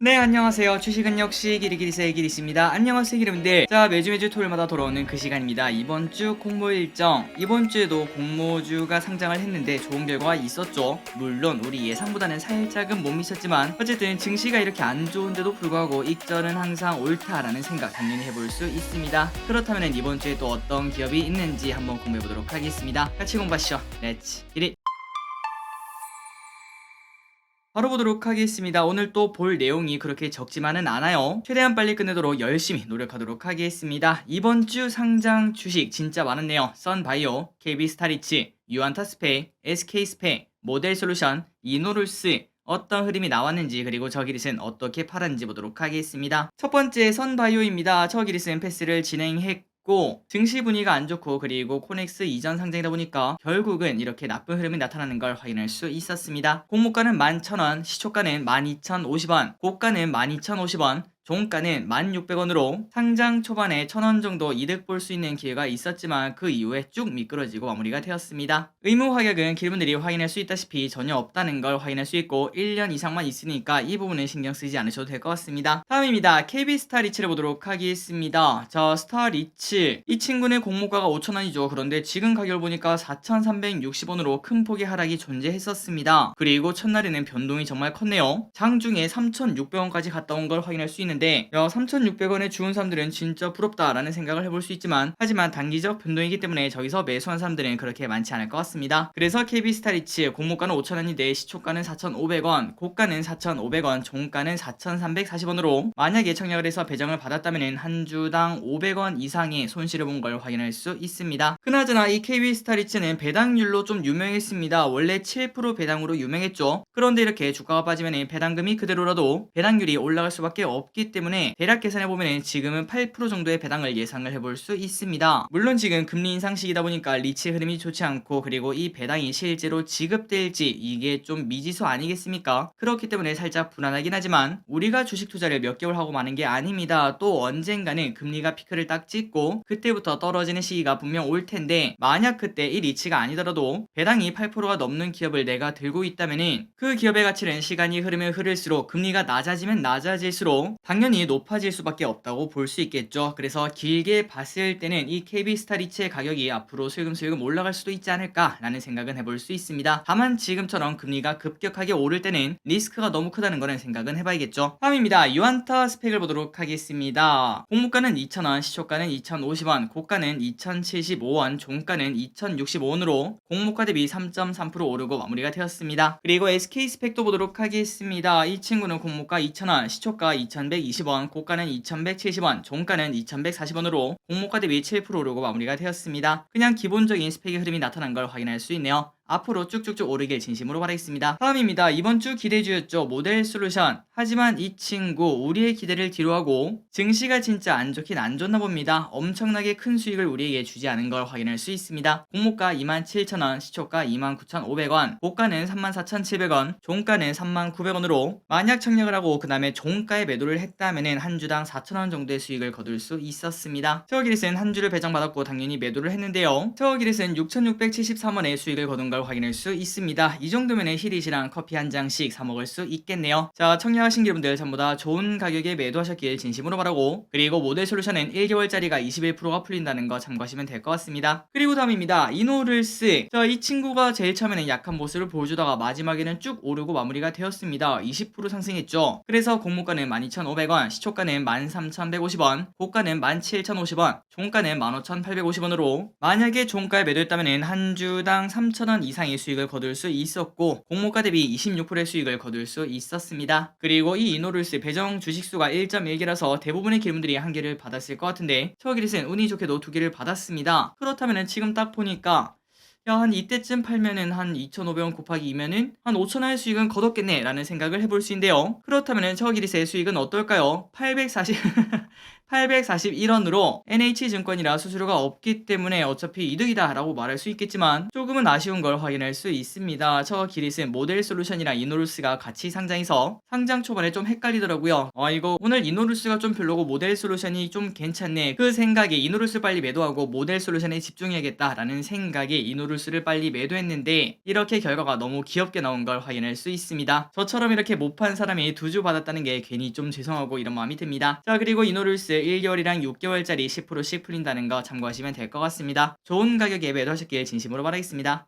네, 안녕하세요. 주식은 역시 기리기리세의 기리씨입니다. 안녕하세요, 기리분들. 자, 매주 토요일마다 돌아오는 그 시간입니다. 이번 주 공모 일정. 이번 주에도 공모주가 상장을 했는데 좋은 결과가 있었죠. 물론 우리 예상보다는 살짝은 못 미쳤지만 어쨌든 증시가 이렇게 안 좋은데도 불구하고 익절은 항상 옳다라는 생각 당연히 해볼 수 있습니다. 그렇다면 이번 주에 또 어떤 기업이 있는지 한번 공부해보도록 하겠습니다. 같이 공부하시죠. 렛츠 기리. 바로 보도록 하겠습니다. 오늘 또 볼 내용이 그렇게 적지만은 않아요. 최대한 빨리 끝내도록 열심히 노력하도록 하겠습니다. 이번 주 상장 주식 진짜 많았네요. 선바이오, KB스타리치, 유안타스페이, SK스페이, 모델솔루션, 이노룰스, 어떤 흐름이 나왔는지 그리고 저 기릿은 어떻게 팔았는지 보도록 하겠습니다. 첫 번째 선바이오입니다. 저 기릿은 패스를 진행했고 증시 분위기가 안 좋고 그리고 코넥스 이전 상장이다 보니까 결국은 이렇게 나쁜 흐름이 나타나는 걸 확인할 수 있었습니다. 공모가는 11,000원, 시초가는 12,050원, 고가는 12,050원, 종가는 1,600원으로 상장 초반에 1,000원 정도 이득 볼 수 있는 기회가 있었지만 그 이후에 쭉 미끄러지고 마무리가 되었습니다. 의무 확약은 길분들이 확인할 수 있다시피 전혀 없다는 걸 확인할 수 있고 1년 이상만 있으니까 이 부분은 신경 쓰지 않으셔도 될 것 같습니다. 다음입니다. KB스타리치를 보도록 하겠습니다. 자, 스타리치 이 친구는 공모가가 5,000원이죠. 그런데 지금 가격을 보니까 4,360원으로 큰 폭의 하락이 존재했었습니다. 그리고 첫날에는 변동이 정말 컸네요. 장중에 3,600원까지 갔다 온 걸 확인할 수 있는 야, 3,600원에 주운 사람들은 진짜 부럽다라는 생각을 해볼 수 있지만 하지만 단기적 변동이기 때문에 저기서 매수한 사람들은 그렇게 많지 않을 것 같습니다. 그래서 KB스타리치 공모가는 5,000원인데 시초가는 4,500원, 고가는 4,500원, 종가는 4,340원으로 만약에 청약을 해서 배정을 받았다면 한 주당 500원 이상의 손실을 본 걸 확인할 수 있습니다. 그나저나 이 KB스타리치는 배당률로 좀 유명했습니다. 원래 7% 배당으로 유명했죠. 그런데 이렇게 주가가 빠지면 배당금이 그대로라도 배당률이 올라갈 수밖에 없기 때문에 대략 계산해보면 지금은 8% 정도의 배당을 예상을 해볼 수 있습니다. 물론 지금 금리 인상 시기다 보니까 리치 흐름이 좋지 않고 그리고 이 배당이 실제로 지급될지 이게 좀 미지수 아니겠습니까? 그렇기 때문에 살짝 불안하긴 하지만 우리가 주식 투자를 몇 개월 하고 마는 게 아닙니다. 또 언젠가는 금리가 피크를 딱 찍고 그때부터 떨어지는 시기가 분명 올 텐데 만약 그때 이 리치가 아니더라도 배당이 8%가 넘는 기업을 내가 들고 있다면은 그 기업의 가치는 시간이 흐르면 흐를수록 금리가 낮아지면 낮아질수록 당연히 높아질 수밖에 없다고 볼 수 있겠죠. 그래서 길게 봤을 때는 이 KB스타리치의 가격이 앞으로 슬금슬금 올라갈 수도 있지 않을까라는 생각은 해볼 수 있습니다. 다만 지금처럼 금리가 급격하게 오를 때는 리스크가 너무 크다는 거는 생각은 해봐야겠죠. 다음입니다. 유안타 스펙을 보도록 하겠습니다. 공모가는 2,000원, 시초가는 2,050원, 고가는 2,075원, 종가는 2,065원으로 공모가 대비 3.3% 오르고 마무리가 되었습니다. 그리고 SK 스펙도 보도록 하겠습니다. 이 친구는 공모가 2,000원, 시초가 2,120원, 고가는 2,170원, 종가는 2,140원으로 공모가 대비 7% 오르고 마무리가 되었습니다. 그냥 기본적인 스펙의 흐름이 나타난 걸 확인할 수 있네요. 앞으로 쭉쭉쭉 오르길 진심으로 바라겠습니다. 다음입니다. 이번 주 기대주였죠. 모델솔루션. 하지만 이 친구 우리의 기대를 뒤로하고 증시가 진짜 안 좋긴 안 좋나 봅니다. 엄청나게 큰 수익을 우리에게 주지 않은 걸 확인할 수 있습니다. 공모가 27,000원, 시초가 29,500원, 고가는 34,700원, 종가는 39,900원으로 만약 청약을 하고 그 다음에 종가에 매도를 했다면 한 주당 4,000원 정도의 수익을 거둘 수 있었습니다. 저기릿은 한 주를 배정받았고 당연히 매도를 했는데요. 저기릿은 6,673원의 수익을 거둔 걸 확인할 수 있습니다. 이 정도면 히릿이랑 커피 한 잔씩 사 먹을 수 있겠네요. 자, 청약하신 여러분들 전부 다 좋은 가격에 매도하셨길 진심으로 바라고 그리고 모델솔루션은 1개월짜리가 21%가 풀린다는 거 참고하시면 될 것 같습니다. 그리고 다음입니다. 이노를스. 자, 이 친구가 제일 처음에는 약한 모습을 보여주다가 마지막에는 쭉 오르고 마무리가 되었습니다. 20% 상승했죠. 그래서 공모가는 12,500원, 시초가는 13,150원, 고가는 17,050원, 종가는 15,850원으로 만약에 종가에 매도했다면 한 주당 3,000원 이상의 수익을 거둘 수 있었고 공모가 대비 26%의 수익을 거둘 수 있었습니다. 그리고 이 이노룰스 배정 주식수가 1.1개라서 대부분의 기름들이 한 개를 받았을 것 같은데 저 기릿은 운이 좋게도 2개를 받았습니다. 그렇다면 지금 딱 보니까 야, 한 이때쯤 팔면은 한 2,500원 곱하기 2면은 한 5,000원의 수익은 거뒀겠네 라는 생각을 해볼 수 있는데요. 그렇다면은 저 기릿의 수익은 어떨까요? 840 841원으로 NH증권이라 수수료가 없기 때문에 어차피 이득이다 라고 말할 수 있겠지만 조금은 아쉬운 걸 확인할 수 있습니다. 저 기릿은 모델솔루션이랑 이노루스가 같이 상장해서 상장 초반에 좀 헷갈리더라고요. 이거 오늘 이노루스가 좀 별로고 모델솔루션이 좀 괜찮네, 그 생각에 이노루스 빨리 매도하고 모델솔루션에 집중해야겠다 라는 생각에 이노루스를 빨리 매도했는데 이렇게 결과가 너무 귀엽게 나온 걸 확인할 수 있습니다. 저처럼 이렇게 못 판 사람이 두 주 받았다는 게 괜히 좀 죄송하고 이런 마음이 듭니다. 자, 그리고 이노루스 1개월이랑 6개월짜리 10%씩 풀린다는 거 참고하시면 될 것 같습니다. 좋은 가격에 매도하셨길 진심으로 바라겠습니다.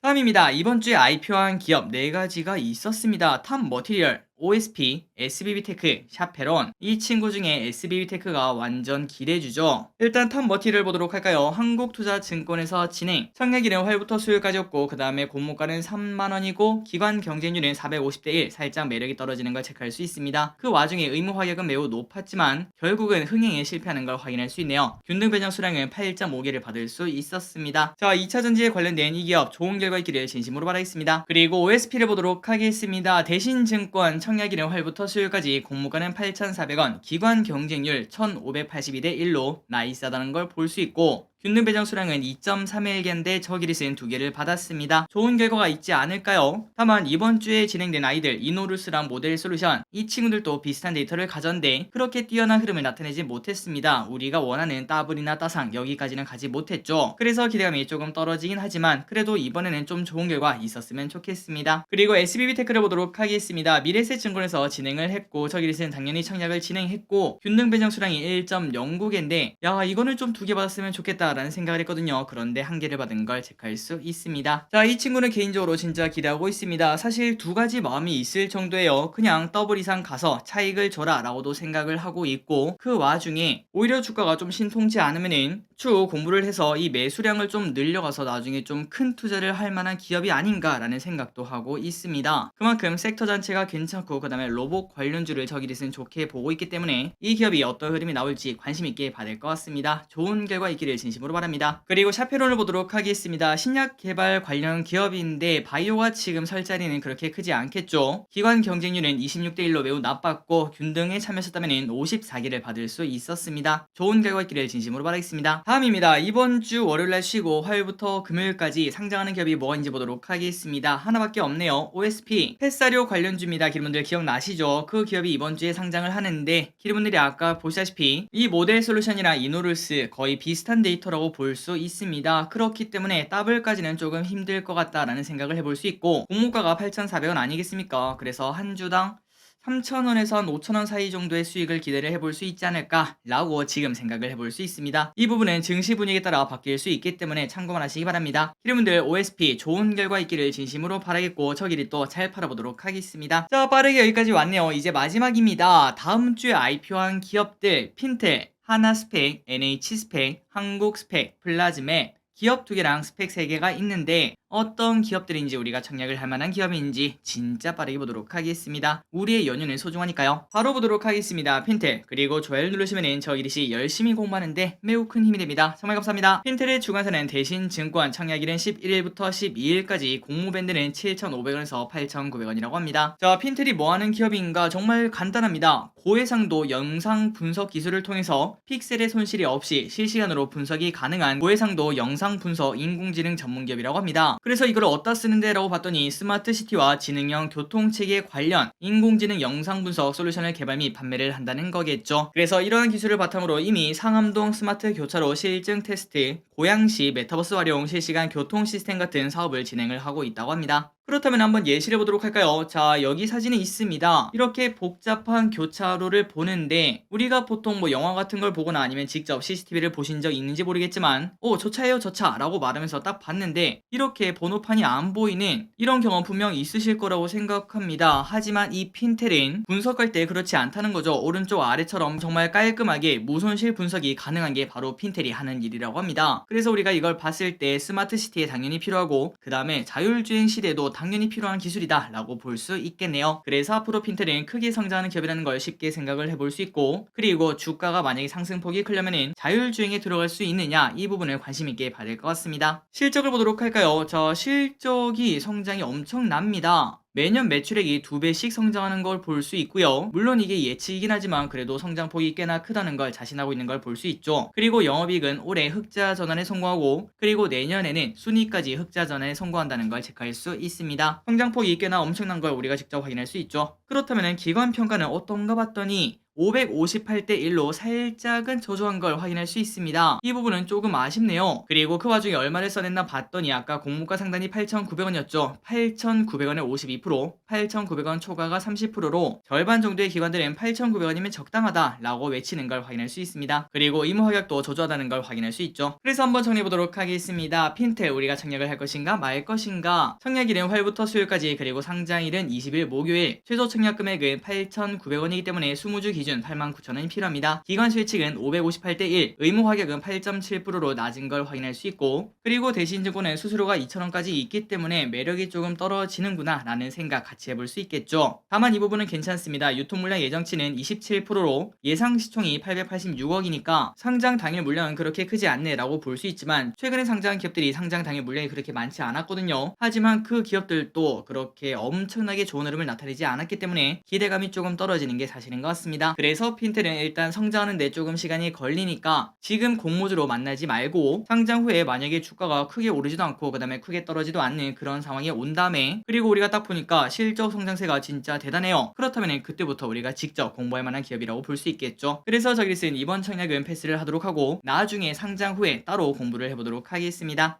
다음입니다. 이번 주에 IPO한 기업 4가지가 있었습니다. 탑 머티리얼, OSP, SBB테크, 샤페론. 이 친구 중에 SBB테크가 완전 기대주죠. 일단 탑 머티리얼 보도록 할까요? 한국투자증권에서 진행. 청약일은 화요일부터 수요일까지였고 그 다음에 공모가는 3만원이고 기관 경쟁률은 450대 1, 살짝 매력이 떨어지는 걸 체크할 수 있습니다. 그 와중에 의무 화격은 매우 높았지만 결국은 흥행에 실패하는 걸 확인할 수 있네요. 균등 배정 수량은 8.5개를 받을 수 있었습니다. 자, 2차전지에 관련된 이 기업 좋은 결과 있기를 진심으로 바라겠습니다. 그리고 OSP를 보도록 하겠습니다. 대신증권 청약일은 화요일부터 수요일까지 공모가는 8,400원, 기관 경쟁률 1,582대 1로 나이스하다는 걸 볼 수 있고 균등 배정 수량은 2.31개인데 저기릿은 2개를 받았습니다. 좋은 결과가 있지 않을까요? 다만 이번 주에 진행된 아이들 이노루스랑 모델솔루션, 이 친구들도 비슷한 데이터를 가졌는데 그렇게 뛰어난 흐름을 나타내지 못했습니다. 우리가 원하는 따블이나 따상 여기까지는 가지 못했죠. 그래서 기대감이 조금 떨어지긴 하지만 그래도 이번에는 좀 좋은 결과 있었으면 좋겠습니다. 그리고 SBB테크를 보도록 하겠습니다. 미래에셋증권에서 진행을 했고 저기릿은 당연히 청약을 진행했고 균등 배정 수량이 1.09개인데 야, 이거는 좀 2개 받았으면 좋겠다 라는 생각을 했거든요. 그런데 1개를 받은 걸 체크할 수 있습니다. 자, 이 친구는 개인적으로 진짜 기대하고 있습니다. 사실 2가지 마음이 있을 정도예요. 그냥 더블 이상 가서 차익을 줘라 라고도 생각을 하고 있고 그 와중에 오히려 주가가 좀 신통치 않으면은 추후 공부를 해서 이 매수량을 좀 늘려가서 나중에 좀 큰 투자를 할 만한 기업이 아닌가 라는 생각도 하고 있습니다. 그만큼 섹터 전체가 괜찮고 그 다음에 로봇 관련주를 저기릿은 좋게 보고 있기 때문에 이 기업이 어떤 흐름이 나올지 관심 있게 받을 것 같습니다. 좋은 결과 있기를 진심으로 바랍니다. 그리고 샤페론을 보도록 하겠습니다. 신약 개발 관련 기업인데 바이오가 지금 설 자리는 그렇게 크지 않겠죠. 기관 경쟁률은 26대 1로 매우 나빴고 균등에 참여하셨다면 54개를 받을 수 있었습니다. 좋은 결과 있기를 진심으로 바라겠습니다. 다음입니다. 이번 주 월요일날 쉬고 화요일부터 금요일까지 상장하는 기업이 뭐가 있는지 보도록 하겠습니다. 하나밖에 없네요. OSP 펫사료 관련주입니다. 기름분들 기억나시죠? 그 기업이 이번 주에 상장을 하는데 기름분들이 아까 보시다시피 이 모델솔루션이나 이노루스 거의 비슷한 데이터라고 볼 수 있습니다. 그렇기 때문에 더블까지는 조금 힘들 것 같다라는 생각을 해볼 수 있고 공모가가 8,400원 아니겠습니까? 그래서 한 주당 3,000원에서 한 5,000원 사이 정도의 수익을 기대를 해볼 수 있지 않을까 라고 지금 생각을 해볼 수 있습니다. 이 부분은 증시 분위기에 따라 바뀔 수 있기 때문에 참고만 하시기 바랍니다. 여러분들 OSP 좋은 결과 있기를 진심으로 바라겠고 저기를 또 잘 팔아보도록 하겠습니다. 자, 빠르게 여기까지 왔네요. 이제 마지막입니다. 다음 주에 IPO한 기업들 핀텔, 하나스펙, NH스펙, 한국스펙, 플라즈맵 기업 2개랑 스펙 3개가 있는데 어떤 기업들인지 우리가 청약을 할 만한 기업인지 진짜 빠르게 보도록 하겠습니다. 우리의 연휴는 소중하니까요. 바로 보도록 하겠습니다. 핀텔, 그리고 좋아요를 누르시면 저 이릿이 열심히 공부하는데 매우 큰 힘이 됩니다. 정말 감사합니다. 핀텔의 주관사는 대신증권, 청약일은 11일부터 12일까지, 공모밴드는 7,500원에서 8,900원이라고 합니다. 자, 핀텔이 뭐하는 기업인가 정말 간단합니다. 고해상도 영상 분석 기술을 통해서 픽셀의 손실이 없이 실시간으로 분석이 가능한 고해상도 영상 분석 인공지능 전문기업이라고 합니다. 그래서 이걸 어디다 쓰는데 라고 봤더니 스마트시티와 지능형 교통체계 관련 인공지능 영상 분석 솔루션을 개발 및 판매를 한다는 거겠죠. 그래서 이러한 기술을 바탕으로 이미 상암동 스마트 교차로 실증 테스트, 고양시 메타버스 활용 실시간 교통 시스템 같은 사업을 진행을 하고 있다고 합니다. 그렇다면 한번 예시를 보도록 할까요? 자, 여기 사진이 있습니다. 이렇게 복잡한 교차로를 보는데 우리가 보통 뭐 영화 같은 걸 보거나 아니면 직접 CCTV를 보신 적 있는지 모르겠지만 저 차예요 저 차 라고 말하면서 딱 봤는데 이렇게 번호판이 안 보이는 이런 경험 분명 있으실 거라고 생각합니다. 하지만 이 핀텔은 분석할 때 그렇지 않다는 거죠. 오른쪽 아래처럼 정말 깔끔하게 무손실 분석이 가능한 게 바로 핀텔이 하는 일이라고 합니다. 그래서 우리가 이걸 봤을 때 스마트시티에 당연히 필요하고 그 다음에 자율주행 시대에도 당연히 필요한 기술이다 라고 볼 수 있겠네요. 그래서 앞으로 핀텔은 크게 성장하는 기업이라는 걸 쉽게 생각을 해볼 수 있고, 그리고 주가가 만약에 상승폭이 크려면은 자율주행에 들어갈 수 있느냐, 이 부분을 관심 있게 봐야 될 것 같습니다. 실적을 보도록 할까요? 자, 실적이 성장이 엄청납니다. 매년 매출액이 2배씩 성장하는 걸 볼 수 있고요. 물론 이게 예측이긴 하지만 그래도 성장폭이 꽤나 크다는 걸 자신하고 있는 걸 볼 수 있죠. 그리고 영업이익은 올해 흑자 전환에 성공하고 그리고 내년에는 순이익까지 흑자 전환에 성공한다는 걸 체크할 수 있습니다. 성장폭이 꽤나 엄청난 걸 우리가 직접 확인할 수 있죠. 그렇다면 기관 평가는 어떤가 봤더니 558대 1로 살짝은 저조한 걸 확인할 수 있습니다. 이 부분은 조금 아쉽네요. 그리고 그 와중에 얼마를 써냈나 봤더니 아까 공모가 상단이 8,900원이었죠. 8,900원에 52%, 8,900원 초과가 30%로 절반 정도의 기관들은 8,900원이면 적당하다 라고 외치는 걸 확인할 수 있습니다. 그리고 임무 확약도 저조하다는 걸 확인할 수 있죠. 그래서 한번 정리해보도록 하겠습니다. 핀텔 우리가 청약을 할 것인가 말 것인가. 청약일은 화요일부터 수요일까지 그리고 상장일은 20일 목요일. 최소 청약 금액은 8,900원이기 때문에 20주 기준 89,000원이 필요합니다. 기관 실칙은 558대 1, 의무 확약은 8.7%로 낮은 걸 확인할 수 있고 그리고 대신증권은 수수료가 2,000원까지 있기 때문에 매력이 조금 떨어지는구나 라는 생각 같이 해볼 수 있겠죠. 다만 이 부분은 괜찮습니다. 유통물량 예정치는 27%로 예상 시총이 886억이니까 상장 당일 물량은 그렇게 크지 않네 라고 볼 수 있지만 최근에 상장한 기업들이 상장 당일 물량이 그렇게 많지 않았거든요. 하지만 그 기업들도 그렇게 엄청나게 좋은 흐름을 나타내지 않았기 때문에 기대감이 조금 떨어지는 게 사실인 것 같습니다. 그래서 핀텔은 일단 성장하는데 조금 시간이 걸리니까 지금 공모주로 만나지 말고 상장 후에 만약에 주가가 크게 오르지도 않고 그 다음에 크게 떨어지도 않는 그런 상황이 온 다음에 그리고 우리가 딱 보니까 실적 성장세가 진짜 대단해요. 그렇다면 그때부터 우리가 직접 공부할 만한 기업이라고 볼 수 있겠죠. 그래서 저기는 이번 청약은 패스를 하도록 하고 나중에 상장 후에 따로 공부를 해보도록 하겠습니다.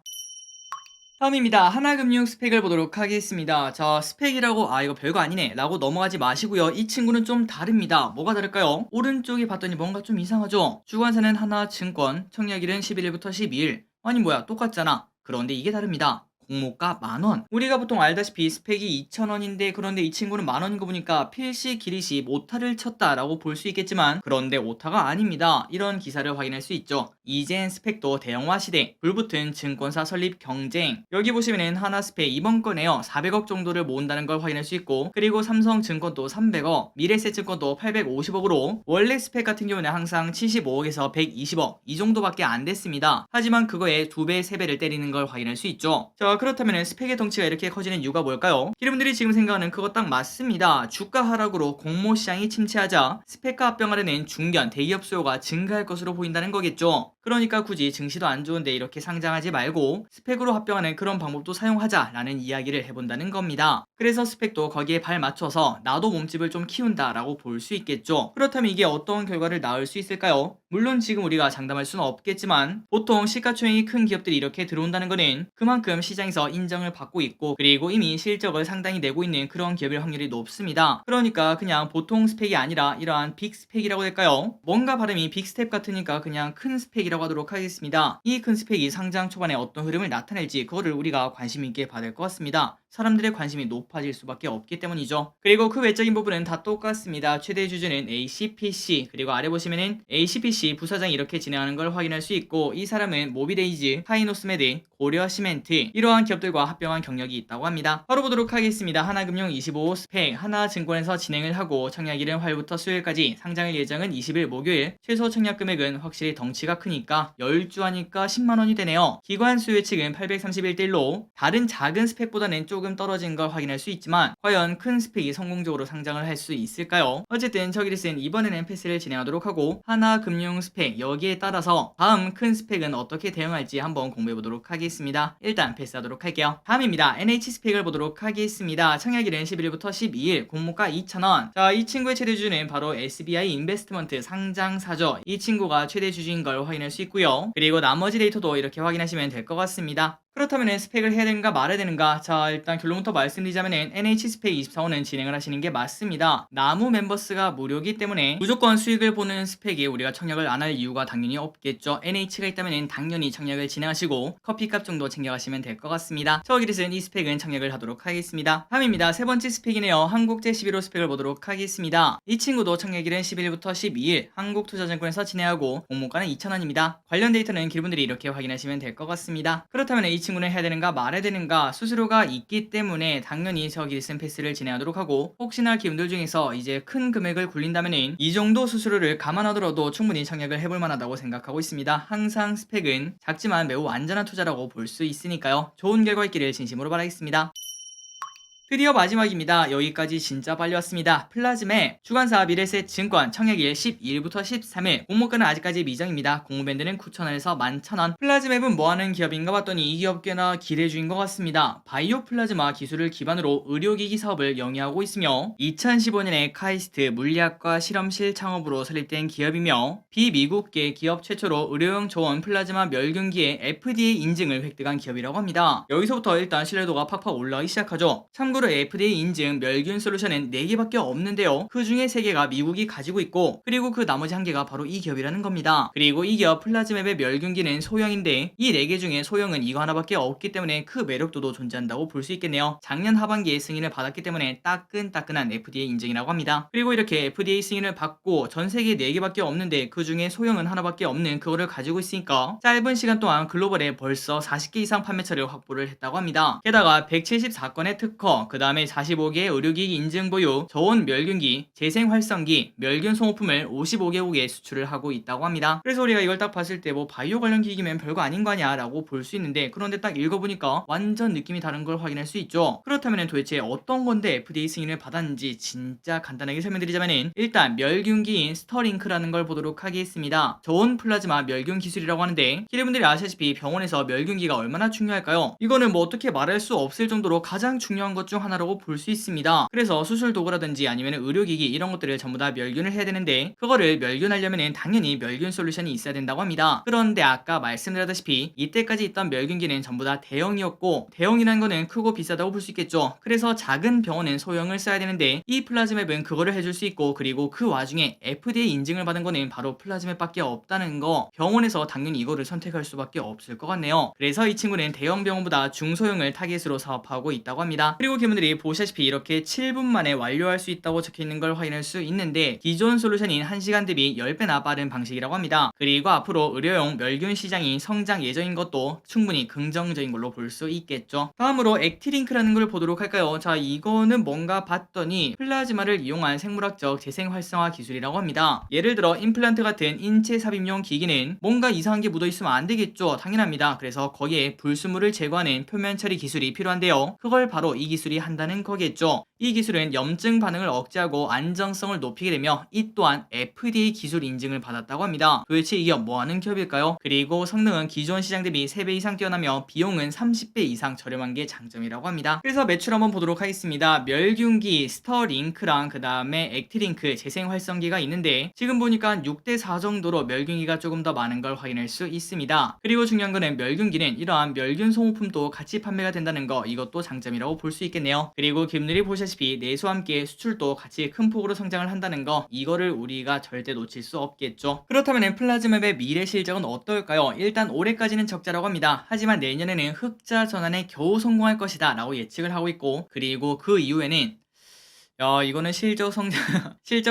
다음입니다. 하나금융 스펙을 보도록 하겠습니다. 자, 스펙이라고 이거 별거 아니네 라고 넘어가지 마시고요. 이 친구는 좀 다릅니다. 뭐가 다를까요? 오른쪽에 봤더니 뭔가 좀 이상하죠? 주관사는 하나증권, 청약일은 11일부터 12일. 아니 뭐야 똑같잖아. 그런데 이게 다릅니다. 공모가 만원. 우리가 보통 알다시피 스펙이 2,000원인데 그런데 이 친구는 만원인 거 보니까 필시 기리시 오타를 쳤다라고 볼 수 있겠지만 그런데 오타가 아닙니다. 이런 기사를 확인할 수 있죠. 이젠 스펙도 대형화 시대, 불붙은 증권사 설립 경쟁. 여기 보시면은 하나스펙 이번 건에요 400억 정도를 모은다는 걸 확인할 수 있고 그리고 삼성증권도 300억, 미래에셋증권도 850억으로 원래 스펙 같은 경우는 항상 75억에서 120억 이 정도밖에 안 됐습니다. 하지만 그거에 2배, 3배를 때리는 걸 확인할 수 있죠. 자, 그렇다면 스펙의 덩치가 이렇게 커지는 이유가 뭘까요? 여러분들이 지금 생각하는 그거 딱 맞습니다. 주가 하락으로 공모 시장이 침체하자 스펙과 합병하려는 중견 대기업 수요가 증가할 것으로 보인다는 거겠죠. 그러니까 굳이 증시도 안 좋은데 이렇게 상장하지 말고 스펙으로 합병하는 그런 방법도 사용하자라는 이야기를 해본다는 겁니다. 그래서 스펙도 거기에 발 맞춰서 나도 몸집을 좀 키운다라고 볼 수 있겠죠. 그렇다면 이게 어떤 결과를 낳을 수 있을까요? 물론 지금 우리가 장담할 수는 없겠지만 보통 시가총액이 큰 기업들이 이렇게 들어온다는 거는 그만큼 시장에서 인정을 받고 있고 그리고 이미 실적을 상당히 내고 있는 그런 기업일 확률이 높습니다. 그러니까 그냥 보통 스펙이 아니라 이러한 빅 스펙이라고 할까요? 뭔가 발음이 빅스텝 같으니까 그냥 큰 스펙이라고 하도록 하겠습니다. 이 큰 스펙이 상장 초반에 어떤 흐름을 나타낼지 그거를 우리가 관심 있게 봐야 될 것 같습니다. 사람들의 관심이 높아질 수밖에 없기 때문이죠. 그리고 그 외적인 부분은 다 똑같습니다. 최대 주주는 ACPC 그리고 아래 보시면은 ACPC 부사장이 이렇게 진행하는 걸 확인할 수 있고 이 사람은 모비데이즈, 하이노스메드, 고려시멘트 이러한 기업들과 합병한 경력이 있다고 합니다. 바로 보도록 하겠습니다. 하나금융 25 스펙 하나증권에서 진행을 하고 청약일은 화요일부터 수요일까지 상장일 예정은 20일 목요일 최소 청약 금액은 확실히 덩치가 크니까 10주 하니까 10만원이 되네요. 기관 수요 측은 831대 1로 다른 작은 스펙보다는 조금 떨어진 걸 확인할 수 있지만 과연 큰 스펙이 성공적으로 상장을 할 수 있을까요? 어쨌든 저기리스는 이번에는 패스를 진행하도록 하고 하나금융 스펙 여기에 따라서 다음 큰 스펙은 어떻게 대응할지 한번 공부해보도록 하겠습니다. 일단 패스하도록 할게요. 다음입니다. NH 스펙을 보도록 하겠습니다. 청약일은 11일부터 12일 공모가 2,000원. 자, 이 친구의 최대 주주는 바로 SBI 인베스트먼트 상장사죠. 이 친구가 최대 주주인 걸 확인할 수 있고요. 그리고 나머지 데이터도 이렇게 확인하시면 될 것 같습니다. 그렇다면 스펙을 해야 되는가 말아야 되는가? 자, 일단 결론부터 말씀드리자면 NH 스펙 24호는 진행을 하시는 게 맞습니다. 나무 멤버스가 무료이기 때문에 무조건 수익을 보는 스펙에 우리가 청약을 안 할 이유가 당연히 없겠죠. NH가 있다면 당연히 청약을 진행하시고 커피값 정도 챙겨가시면 될 것 같습니다. 저기리스는 이 스펙은 청약을 하도록 하겠습니다. 다음입니다. 세 번째 스펙이네요. 한국제 11호 스펙을 보도록 하겠습니다. 이 친구도 청약일은 11일부터 12일 한국투자증권에서 진행하고 공모가는 2,000원입니다. 관련 데이터는 길분들이 이렇게 확인하시면 될 것 같습니다. 그렇다면 이 친구는 해야 되는가 말아야 되는가 수수료가 있기 때문에 당연히 저기리슨 패스를 진행하도록 하고 혹시나 기분들 중에서 이제 큰 금액을 굴린다면 이 정도 수수료를 감안하더라도 충분히 청약을 해볼 만하다고 생각하고 있습니다. 항상 스펙은 작지만 매우 안전한 투자라고 볼 수 있으니까요. 좋은 결과 있기를 진심으로 바라겠습니다. 드디어 마지막입니다. 여기까지 진짜 빨리 왔습니다. 플라즈맵 주관사 미래셋 증권 청약일 12일부터 13일 공모가는 아직까지 미정입니다. 공모밴드는 9,000원에서 11,000원. 플라즈맵은 뭐하는 기업인가 봤더니 이 기업 꽤나 기대주인 것 같습니다. 바이오 플라즈마 기술을 기반으로 의료기기 사업을 영위하고 있으며 2015년에 카이스트 물리학과 실험실 창업으로 설립된 기업이며 비미국계 기업 최초로 의료용 저온 플라즈마 멸균기의 FDA 인증을 획득한 기업이라고 합니다. 여기서부터 일단 신뢰도가 팍팍 올라가기 시작하죠. 참고로 FDA 인증 멸균 솔루션은 4개밖에 없는데요. 그 중에 3개가 미국이 가지고 있고 그리고 그 나머지 1개가 바로 이 기업이라는 겁니다. 그리고 이 기업 플라즈맵의 멸균기는 소형인데 이 4개 중에 소형은 이거 하나밖에 없기 때문에 그 매력도도 존재한다고 볼 수 있겠네요. 작년 하반기에 승인을 받았기 때문에 따끈따끈한 FDA 인증이라고 합니다. 그리고 이렇게 FDA 승인을 받고 전 세계에 4개밖에 없는데 그 중에 소형은 하나밖에 없는 그거를 가지고 있으니까 짧은 시간 동안 글로벌에 벌써 40개 이상 판매처를 확보를 했다고 합니다. 게다가 174건의 특허, 그 다음에 45개의 의료기기 인증 보유, 저온 멸균기, 재생활성기, 멸균 소모품을 55개국에 수출을 하고 있다고 합니다. 그래서 우리가 이걸 딱 봤을 때 뭐 바이오 관련 기기면 별거 아닌 거 아니야 라고 볼 수 있는데 그런데 딱 읽어보니까 완전 느낌이 다른 걸 확인할 수 있죠. 그렇다면 도대체 어떤 건데 FDA 승인을 받았는지 진짜 간단하게 설명드리자면은 일단 멸균기인 스터링크라는 걸 보도록 하겠습니다. 저온 플라즈마 멸균 기술이라고 하는데 기대분들이 아시다시피 병원에서 멸균기가 얼마나 중요할까요? 이거는 뭐 어떻게 말할 수 없을 정도로 가장 중요한 것 중 하나라고 볼 수 있습니다. 그래서 수술 도구라든지 아니면 의료기기 이런 것들을 전부 다 멸균을 해야 되는데 그거를 멸균하려면 당연히 멸균 솔루션이 있어야 된다고 합니다. 그런데 아까 말씀드렸다시피 이때까지 있던 멸균기는 전부 다 대형이었고 대형이라는 거는 크고 비싸다고 볼 수 있겠죠. 그래서 작은 병원은 소형을 써야 되는데 이 플라즈맵은 그거를 해줄 수 있고 그리고 그 와중에 FDA 인증을 받은 거는 바로 플라즈맵밖에 없다는 거 병원에서 당연히 이거를 선택할 수밖에 없을 것 같네요. 그래서 이 친구는 대형 병원보다 중소형을 타겟으로 사업하고 있다고 합니다. 그리고 기분들이 보시다시피 이렇게 7분 만에 완료할 수 있다고 적혀있는 걸 확인할 수 있는데 기존 솔루션인 1시간 대비 10배나 빠른 방식이라고 합니다. 그리고 앞으로 의료용 멸균 시장이 성장 예정인 것도 충분히 긍정적인 걸로 볼 수 있겠죠. 다음으로 액티링크라는 걸 보도록 할까요? 자, 이거는 뭔가 봤더니 플라즈마를 이용한 생물학적 재생활성화 기술이라고 합니다. 예를 들어 임플란트 같은 인체 삽입용 기기는 뭔가 이상한 게 묻어있으면 안 되겠죠. 당연합니다. 그래서 거기에 불순물을 제거하는 표면 처리 기술이 필요한데요. 그걸 바로 이 기술이 한다는 거겠죠. 이 기술은 염증 반응을 억제하고 안정성을 높이게 되며 이 또한 FDA 기술 인증을 받았다고 합니다. 도대체 이 기업 뭐하는 기업일까요? 그리고 성능은 기존 시장 대비 3배 이상 뛰어나며 비용은 30배 이상 저렴한 게 장점이라고 합니다. 그래서 매출 한번 보도록 하겠습니다. 멸균기, 스터링크랑 그 다음에 액티링크, 재생활성기가 있는데 지금 보니까 6대4 정도로 멸균기가 조금 더 많은 걸 확인할 수 있습니다. 그리고 중요한 거는 멸균기는 이러한 멸균 소모품도 같이 판매가 된다는 거, 이것도 장점이라고 볼 수 있겠네요. 그리고 김들이 보시다시피 내수와 함께 수출도 같이 큰 폭으로 성장을 한다는 거, 이거를 우리가 절대 놓칠 수 없겠죠. 그렇다면 플라즈맵의 미래 실적은 어떨까요? 일단 올해까지는 적자라고 합니다. 하지만 내년에는 흑자 전환에 겨우 성공할 것이다 라고 예측을 하고 있고 그리고 그 이후에는 이거는 실적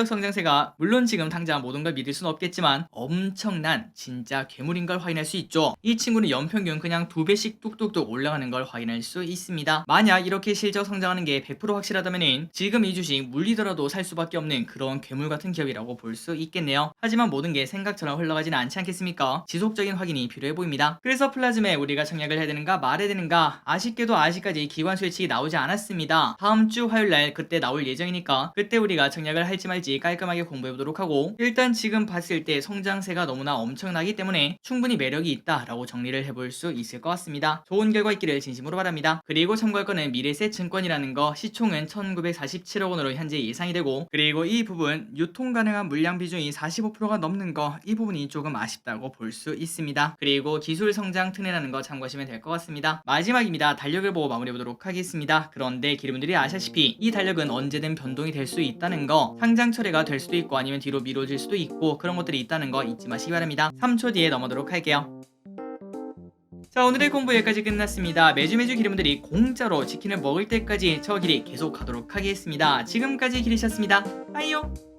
성장세가 물론 지금 당장 모든 걸 믿을 수는 없겠지만 엄청난 진짜 괴물인 걸 확인할 수 있죠. 이 친구는 연평균 그냥 2배씩 뚝뚝뚝 올라가는 걸 확인할 수 있습니다. 만약 이렇게 실적 성장하는 게 100% 확실하다면은 지금 이 주식 물리더라도 살 수밖에 없는 그런 괴물 같은 기업이라고 볼 수 있겠네요. 하지만 모든 게 생각처럼 흘러가지는 않지 않겠습니까? 지속적인 확인이 필요해 보입니다. 그래서 플라즈마에 우리가 청약을 해야 되는가 말해야 되는가, 아쉽게도 아직까지 기관 수혜치기 나오지 않았습니다. 다음 주 화요일날 그때 나올 예정이니까 그때 우리가 청약을 할지 말지 깔끔하게 공부해보도록 하고, 일단 지금 봤을 때 성장세가 너무나 엄청나기 때문에 충분히 매력이 있다라고 정리를 해볼 수 있을 것 같습니다. 좋은 결과 있기를 진심으로 바랍니다. 그리고 참고할 거는 미래세 증권이라는 거, 시총은 1947억 원으로 현재 예상이 되고, 그리고 이 부분 유통 가능한 물량 비중이 45%가 넘는 거, 이 부분이 조금 아쉽다고 볼 수 있습니다. 그리고 기술 성장 트렌드라는 거 참고하시면 될 것 같습니다. 마지막입니다. 달력을 보고 마무리해보도록 하겠습니다. 그런데 기름들이 아시다시피 이 달력은 언제든 변동이 될 수 있다는 거, 상장 철회가 될 수도 있고 아니면 뒤로 미뤄질 수도 있고 그런 것들이 있다는 거 잊지 마시기 바랍니다. 3초 뒤에 넘어가도록 할게요. 자, 오늘의 공부 여기까지 끝났습니다. 매주 기름들이 공짜로 치킨을 먹을 때까지 저 길이 계속 가도록 하겠습니다. 지금까지 길이셨습니다. 빠이요.